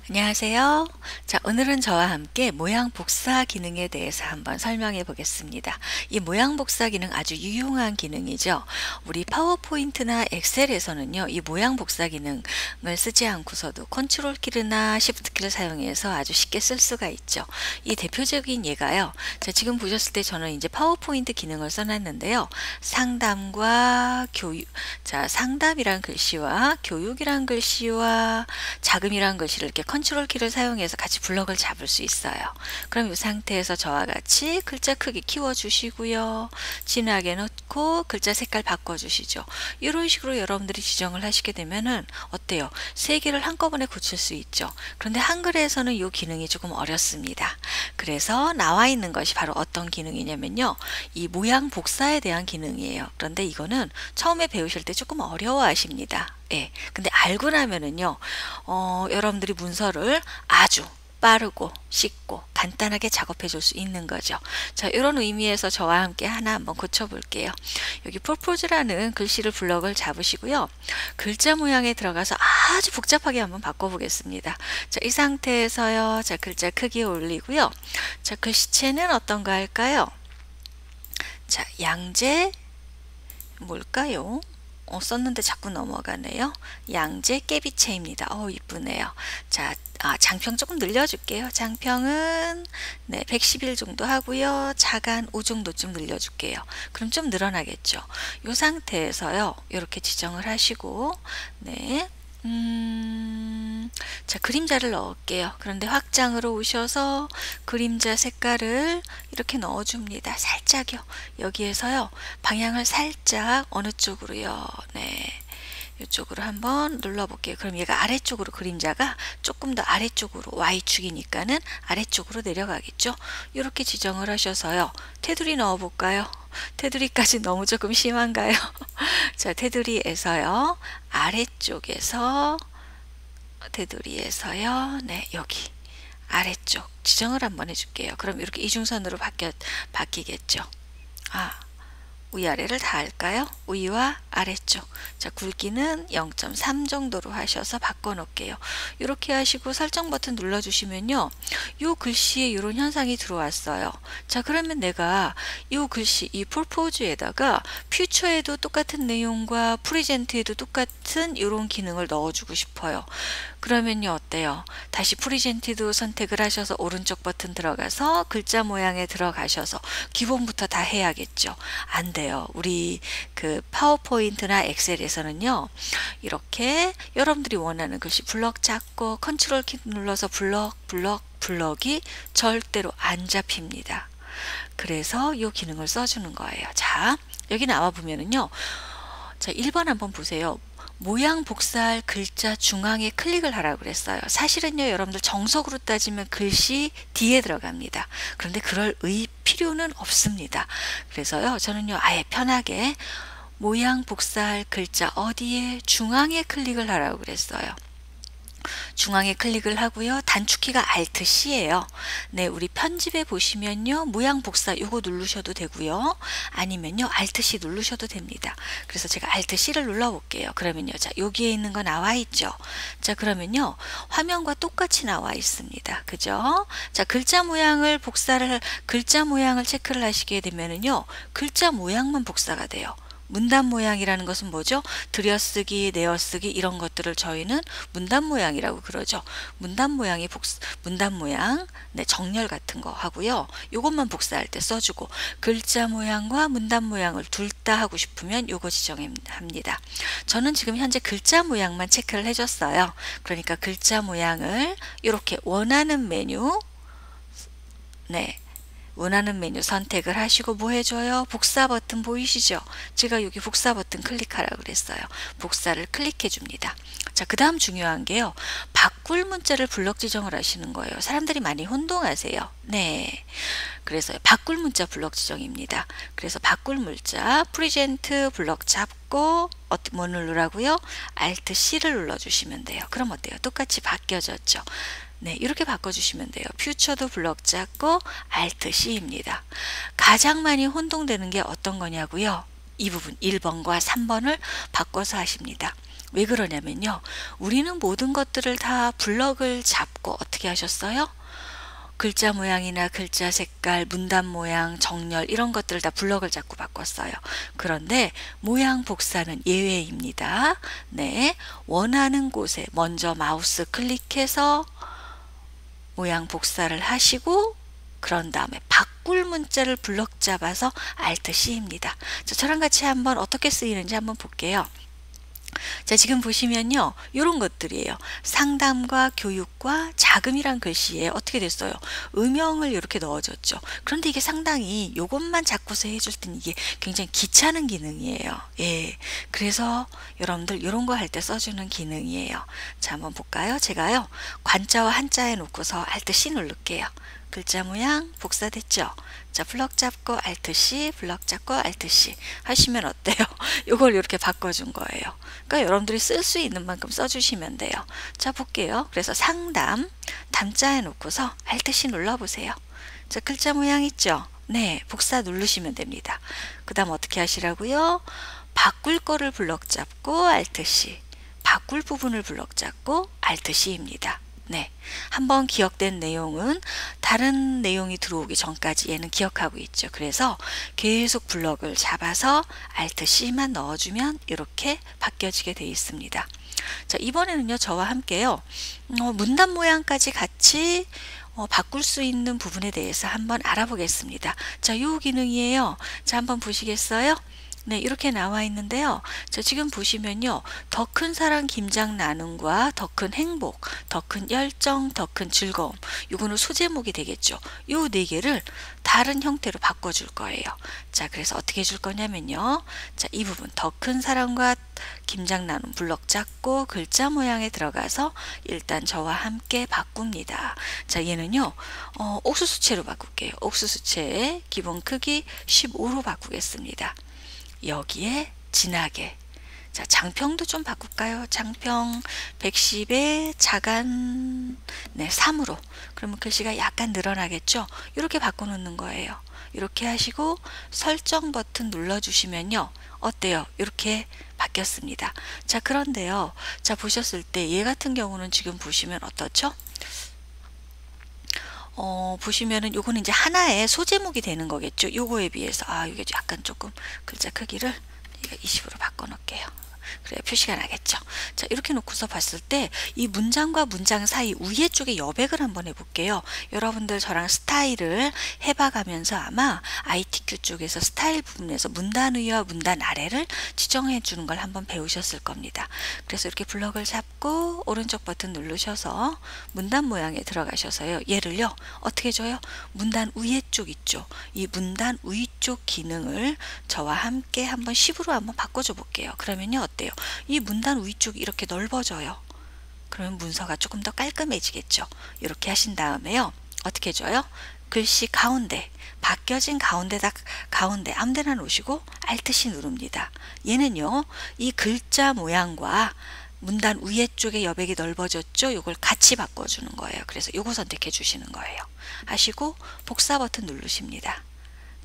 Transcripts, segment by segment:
안녕하세요. 자, 오늘은 저와 함께 모양 복사 기능에 대해서 한번 설명해 보겠습니다. 이 모양 복사 기능 아주 유용한 기능이죠. 우리 파워포인트나 엑셀에서는요, 이 모양 복사 기능을 쓰지 않고서도 컨트롤 키나 시프트 키를 사용해서 아주 쉽게 쓸 수가 있죠. 이 대표적인 예가요. 자, 지금 보셨을 때 저는 이제 파워포인트 기능을 써놨는데요. 상담과 교육, 자, 상담이란 글씨와 교육이란 글씨와 자금이란 글씨를 이렇게 컨트롤 키를 사용해서 같이 블럭을 잡을 수 있어요. 그럼 이 상태에서 저와 같이 글자 크기 키워주시고요. 진하게 넣고 글자 색깔 바꿔주시죠. 이런 식으로 여러분들이 지정을 하시게 되면은 어때요? 세 개를 한꺼번에 고칠 수 있죠. 그런데 한글에서는 이 기능이 조금 어렵습니다. 그래서 나와 있는 것이 바로 어떤 기능이냐면요. 이 모양 복사에 대한 기능이에요. 그런데 이거는 처음에 배우실 때 조금 어려워하십니다. 예. 근데 알고 나면은요, 여러분들이 문서를 아주 빠르고 쉽고 간단하게 작업해 줄 수 있는 거죠. 자, 이런 의미에서 저와 함께 하나 한번 고쳐 볼게요. 여기 프로포즈라는 글씨를 블럭을 잡으시고요. 글자 모양에 들어가서 아주 복잡하게 한번 바꿔 보겠습니다. 자, 이 상태에서요. 자, 글자 크기 올리고요. 자, 글씨체는 어떤 거 할까요? 자, 양재 뭘까요? 썼는데 자꾸 넘어가네요. 양재 깨비체입니다. 이쁘네요. 자, 장평 조금 늘려줄게요. 장평은 111 정도 하고요. 자간 5 정도쯤 늘려줄게요. 그럼 좀 늘어나겠죠. 이 상태에서요. 이렇게 지정을 하시고 자, 그림자를 넣을게요. 그런데 확장으로 오셔서 그림자 색깔을 이렇게 넣어줍니다. 살짝요. 여기에서요. 방향을 살짝 어느 쪽으로요. 이쪽으로 한번 눌러볼게요. 그럼 얘가 아래쪽으로 그림자가 조금 더 아래쪽으로 Y축이니까는 아래쪽으로 내려가겠죠. 이렇게 지정을 하셔서요. 테두리 넣어볼까요? 테두리까지 너무 조금 심한가요? 자, 테두리에서요. 아래쪽에서 테두리에서요. 여기 아래쪽 지정을 한번 해줄게요. 그럼 이렇게 이중선으로 바뀌겠죠. 위아래를 다 할까요? 위와 아래쪽. 자, 굵기는 0.3 정도로 하셔서 바꿔 놓을게요. 이렇게 하시고 설정 버튼 눌러주시면요. 요 글씨에 이런 현상이 들어왔어요. 자, 그러면 내가 이 글씨, 이 풀포즈에다가 퓨처에도 똑같은 내용과 프리젠트에도 똑같은 이런 기능을 넣어주고 싶어요. 그러면요, 어때요? 다시 프리젠트도 선택을 하셔서 오른쪽 버튼 들어가서 글자 모양에 들어가셔서 기본부터 다 해야겠죠. 안 돼요. 우리 그 파워포인트나 엑셀에서는요. 이렇게 여러분들이 원하는 글씨 블럭 잡고 컨트롤 키 눌러서 블럭이 절대로 안 잡힙니다. 그래서 이 기능을 써주는 거예요. 자, 여기 나와 보면은요. 자, 1번 한번 보세요. 모양 복사할 글자 중앙에 클릭을 하라고 그랬어요. 사실은요, 여러분들 정석으로 따지면 글씨 뒤에 들어갑니다. 그런데 그럴 필요는 없습니다. 그래서요, 저는요, 아예 편하게 모양 복사할 글자 어디에 중앙에 클릭을 하라고 그랬어요. 중앙에 클릭을 하고요. 단축키가 Alt C예요. 우리 편집에 보시면요. 모양 복사 요거 누르셔도 되고요. 아니면요. Alt C 누르셔도 됩니다. 그래서 제가 Alt C를 눌러 볼게요. 그러면요. 자, 여기에 있는 거 나와 있죠. 자, 그러면요. 화면과 똑같이 나와 있습니다. 그죠? 자, 글자 모양을 체크를 하시게 되면은요. 글자 모양만 복사가 돼요. 문단 모양이라는 것은 뭐죠? 들여쓰기, 내어쓰기 이런 것들을 저희는 문단 모양이라고 그러죠. 문단 모양, 정렬 같은 거 하고요. 이것만 복사할 때 써주고 글자 모양과 문단 모양을 둘 다 하고 싶으면 요거 지정합니다. 저는 지금 현재 글자 모양만 체크를 해줬어요. 그러니까 글자 모양을 이렇게 원하는 메뉴 원하는 메뉴 선택을 하시고 뭐 해줘요? 복사 버튼 보이시죠? 제가 여기 복사 버튼 클릭하라고 그랬어요. 복사를 클릭해 줍니다. 자, 그 다음 중요한 게요. 바꿀 문자를 블럭 지정을 하시는 거예요. 사람들이 많이 혼동하세요. 그래서 바꿀 문자 블럭 지정입니다. 그래서 바꿀 문자 프리젠트 블럭 잡고 뭐 누르라고요? Alt C를 눌러주시면 돼요. 그럼 어때요? 똑같이 바뀌어졌죠? 이렇게 바꿔주시면 돼요. 퓨처도 블럭 잡고 Alt C입니다. 가장 많이 혼동되는 게 어떤 거냐고요? 이 부분 1번과 3번을 바꿔서 하십니다. 왜 그러냐면요. 우리는 모든 것들을 다 블럭을 잡고 어떻게 하셨어요? 글자 모양이나 글자 색깔, 문단 모양, 정렬 이런 것들을 다 블럭을 잡고 바꿨어요. 그런데 모양 복사는 예외입니다. 네, 원하는 곳에 먼저 마우스 클릭해서 모양 복사를 하시고 그런 다음에 바꿀 문자를 블럭 잡아서 Alt C입니다. 자, 저랑 같이 한번 어떻게 쓰이는지 한번 볼게요. 자, 지금 보시면요. 이런 것들이에요. 상담과 교육과 자금이란 글씨에 어떻게 됐어요? 음영을 이렇게 넣어줬죠. 그런데 이게 상당히 이것만 잡고서 해줄 땐 이게 굉장히 귀찮은 기능이에요. 예. 그래서 여러분들 이런 거 할 때 써주는 기능이에요. 자, 한번 볼까요? 제가요. 관자와 한자에 놓고서 Alt C 누를게요. 글자 모양 복사됐죠? 자, 블럭 잡고 Alt C, 블럭 잡고 Alt C 하시면 어때요? 이걸 이렇게 바꿔준 거예요. 그러니까 여러분들이 쓸 수 있는 만큼 써주시면 돼요. 자, 볼게요. 그래서 상담, 담자에 놓고서 Alt C 눌러보세요. 자, 글자 모양 있죠? 네, 복사 누르시면 됩니다. 그 다음 어떻게 하시라고요? 바꿀 거를 블럭 잡고 Alt C, 바꿀 부분을 블럭 잡고 Alt C입니다. 네, 한번 기억된 내용은 다른 내용이 들어오기 전까지 얘는 기억하고 있죠. 그래서 계속 블럭을 잡아서 Alt C만 넣어주면 이렇게 바뀌어지게 되어 있습니다. 자, 이번에는요, 저와 함께요, 문단 모양까지 같이 바꿀 수 있는 부분에 대해서 한번 알아보겠습니다. 자, 요 기능이에요. 자, 한번 보시겠어요? 네, 이렇게 나와 있는데요. 자, 지금 보시면요. 더 큰 사랑 김장 나눔과 더 큰 행복, 더 큰 열정, 더 큰 즐거움. 이거는 소제목이 되겠죠. 요 네 개를 다른 형태로 바꿔줄 거예요. 자, 그래서 어떻게 해줄 거냐면요. 자, 이 부분 더 큰 사랑과 김장 나눔 블럭 잡고 글자 모양에 들어가서 일단 저와 함께 바꿉니다. 자, 얘는요. 옥수수채로 바꿀게요. 옥수수채 기본 크기 15로 바꾸겠습니다. 여기에 진하게, 자, 장평도 좀 바꿀까요? 장평 110에 자간, 네, 3으로. 그러면 글씨가 약간 늘어나겠죠? 이렇게 바꿔놓는 거예요. 이렇게 하시고 설정 버튼 눌러주시면요. 어때요? 이렇게 바뀌었습니다. 자, 그런데요. 자, 보셨을 때 얘 같은 경우는 지금 보시면 어떻죠? 보시면은 요거는 이제 하나의 소제목이 되는 거겠죠. 요거에 비해서. 아, 이게 약간 조금 글자 크기를 20으로 바꿔 놓을게요. 그래야 표시가 나겠죠. 자, 이렇게 놓고서 봤을 때 이 문장과 문장 사이 위에 쪽에 여백을 한번 해볼게요. 여러분들 저랑 스타일을 해봐가면서 아마 ITQ 쪽에서 스타일 부분에서 문단 위와 문단 아래를 지정해 주는 걸 한번 배우셨을 겁니다. 그래서 이렇게 블럭을 잡고 오른쪽 버튼 누르셔서 문단 모양에 들어가셔서요. 얘를요. 어떻게 줘요? 문단 위에 쪽 있죠. 이 문단 위쪽 기능을 저와 함께 한번 10으로 한번 바꿔줘 볼게요. 그러면요. 어때요? 이 문단 위쪽이 이렇게 넓어져요. 그러면 문서가 조금 더 깔끔해지겠죠. 이렇게 하신 다음에요. 어떻게 해줘요? 글씨 가운데, 바뀌어진 가운데다 가운데 아무데나 놓으시고 Alt C 누릅니다. 얘는요. 이 글자 모양과 문단 위에 쪽에 여백이 넓어졌죠. 이걸 같이 바꿔주는 거예요. 그래서 요거 선택해 주시는 거예요. 하시고 복사 버튼 누르십니다.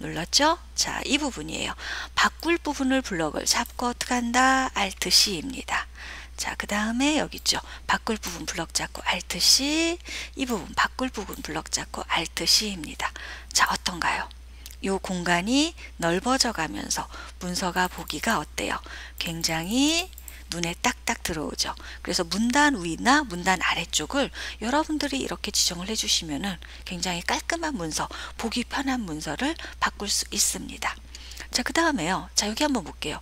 눌렀죠? 자, 이 부분이에요. 바꿀 부분을 블럭을 잡고 어떻게 한다? Alt C입니다. 자, 그 다음에 여기 있죠. 바꿀 부분 블럭 잡고 Alt C, 이 부분 바꿀 부분 블럭 잡고 Alt C입니다. 자, 어떤가요? 이 공간이 넓어져 가면서 문서가 보기가 어때요? 굉장히 눈에 딱딱 들어오죠. 그래서 문단 위나 문단 아래쪽을 여러분들이 이렇게 지정을 해주시면은 굉장히 깔끔한 문서, 보기 편한 문서를 바꿀 수 있습니다. 자, 그 다음에요. 자, 여기 한번 볼게요.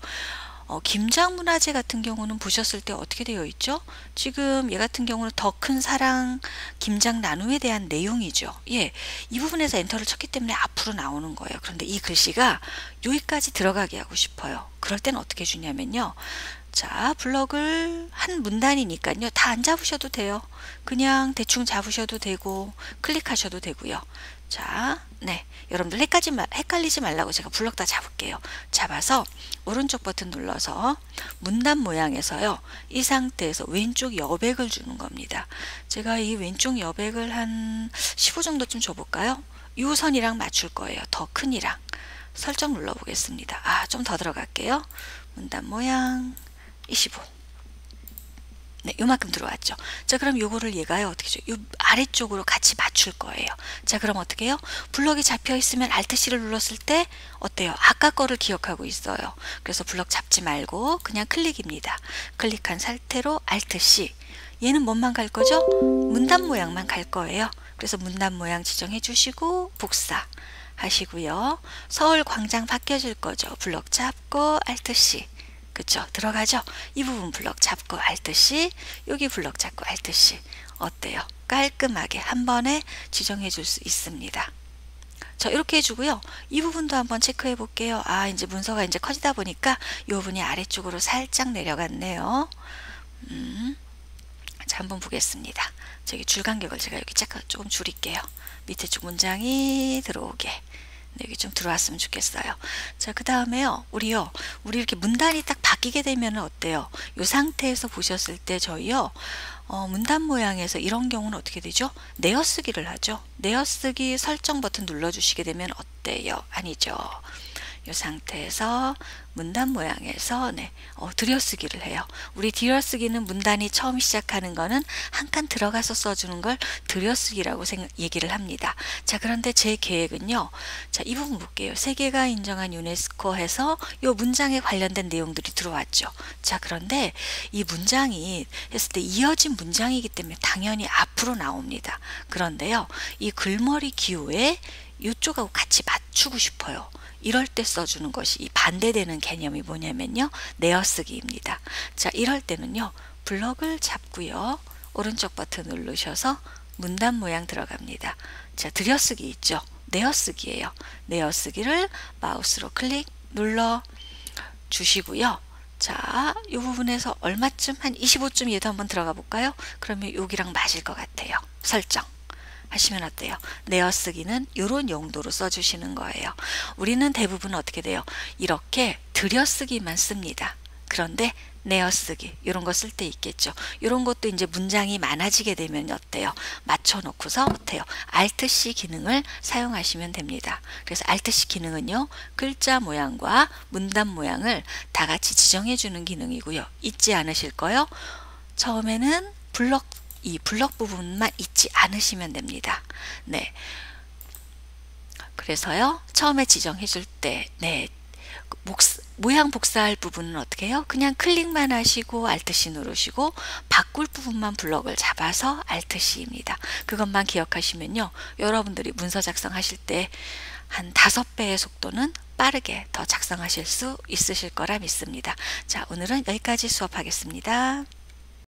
김장문화재 같은 경우는 보셨을 때 어떻게 되어 있죠? 지금 얘 같은 경우는 더 큰 사랑, 김장 나눔에 대한 내용이죠. 예, 이 부분에서 엔터를 쳤기 때문에 앞으로 나오는 거예요. 그런데 이 글씨가 여기까지 들어가게 하고 싶어요. 그럴 때는 어떻게 해주냐면요. 자, 블럭을 한 문단이니까요. 다 안 잡으셔도 돼요. 그냥 대충 잡으셔도 되고 클릭하셔도 되고요. 자, 네, 여러분들 헷갈리지 말라고 제가 블럭 다 잡을게요. 잡아서 오른쪽 버튼 눌러서 문단 모양에서요. 이 상태에서 왼쪽 여백을 주는 겁니다. 제가 이 왼쪽 여백을 한 15 정도쯤 줘볼까요? 이 선이랑 맞출 거예요. 더 큰이랑. 설정 눌러보겠습니다. 아, 좀 더 들어갈게요. 문단 모양 25. 네, 요만큼 들어왔죠. 자, 그럼 요거를 얘가요, 어떻게 죠? 요 아래쪽으로 같이 맞출 거예요. 자, 그럼 어떻게 해요? 블럭이 잡혀 있으면 Alt C를 눌렀을 때 어때요? 아까 거를 기억하고 있어요. 그래서 블럭 잡지 말고 그냥 클릭입니다. 클릭한 상태로 Alt C. 얘는 뭔만 갈 거죠? 문단 모양만 갈 거예요. 그래서 문단 모양 지정해 주시고 복사 하시고요. 서울 광장 바뀌어질 거죠. 블럭 잡고 Alt C. 그쵸? 들어가죠? 이 부분 블럭 잡고 Alt C, 여기 블럭 잡고 Alt C. 어때요? 깔끔하게 한 번에 지정해 줄 수 있습니다. 자, 이렇게 해주고요. 이 부분도 한번 체크해 볼게요. 아, 이제 문서가 이제 커지다 보니까 이 부분이 아래쪽으로 살짝 내려갔네요. 자, 한번 보겠습니다. 저기 줄 간격을 제가 여기 조금 줄일게요. 밑에 쪽 문장이 들어오게. 네, 여기 좀 들어왔으면 좋겠어요. 자, 그 다음에요. 우리 이렇게 문단이 딱 바뀌게 되면 어때요? 이 상태에서 보셨을 때 저희요. 문단 모양에서 이런 경우는 어떻게 되죠? 내어쓰기를 하죠. 내어쓰기 설정 버튼 눌러주시게 되면 어때요? 아니죠. 이 상태에서 문단 모양에서 들여쓰기를 해요. 우리 들여쓰기는 문단이 처음 시작하는 거는 한 칸 들어가서 써주는 걸 들여쓰기라고 얘기를 합니다. 자, 그런데 제 계획은요. 자, 이 부분 볼게요. 세계가 인정한 유네스코에서 이 문장에 관련된 내용들이 들어왔죠. 자, 그런데 이 문장이 했을 때 이어진 문장이기 때문에 당연히 앞으로 나옵니다. 그런데요. 이 글머리 기호에 이쪽하고 같이 맞추고 싶어요. 이럴 때 써주는 것이 이 반대되는 개념이 뭐냐면요. 내어쓰기입니다. 자, 이럴 때는요. 블럭을 잡고요. 오른쪽 버튼 누르셔서 문단 모양 들어갑니다. 자, 들여쓰기 있죠. 내어쓰기예요. 내어쓰기를 마우스로 클릭 눌러 주시고요. 자, 이 부분에서 얼마쯤? 한 25쯤 얘도 한번 들어가 볼까요? 그러면 여기랑 맞을 것 같아요. 설정 하시면 어때요? 내어쓰기는 이런 용도로 써주시는 거예요. 우리는 대부분 어떻게 돼요? 이렇게 들여쓰기만 씁니다. 그런데 내어쓰기 이런 거 쓸 때 있겠죠. 이런 것도 이제 문장이 많아지게 되면 어때요? 맞춰놓고서 어때요? Alt C 기능을 사용하시면 됩니다. 그래서 Alt C 기능은요. 글자 모양과 문단 모양을 다 같이 지정해 주는 기능이고요. 잊지 않으실 거요. 처음에는 이 블럭 부분만 잊지 않으시면 됩니다. 네. 그래서요. 처음에 지정해 줄 때 모양 복사할 부분은 어떻게 해요? 그냥 클릭만 하시고 Alt C 누르시고 바꿀 부분만 블럭을 잡아서 Alt C입니다. 그것만 기억하시면요. 여러분들이 문서 작성하실 때 한 5배의 속도는 빠르게 더 작성하실 수 있으실 거라 믿습니다. 자, 오늘은 여기까지 수업하겠습니다.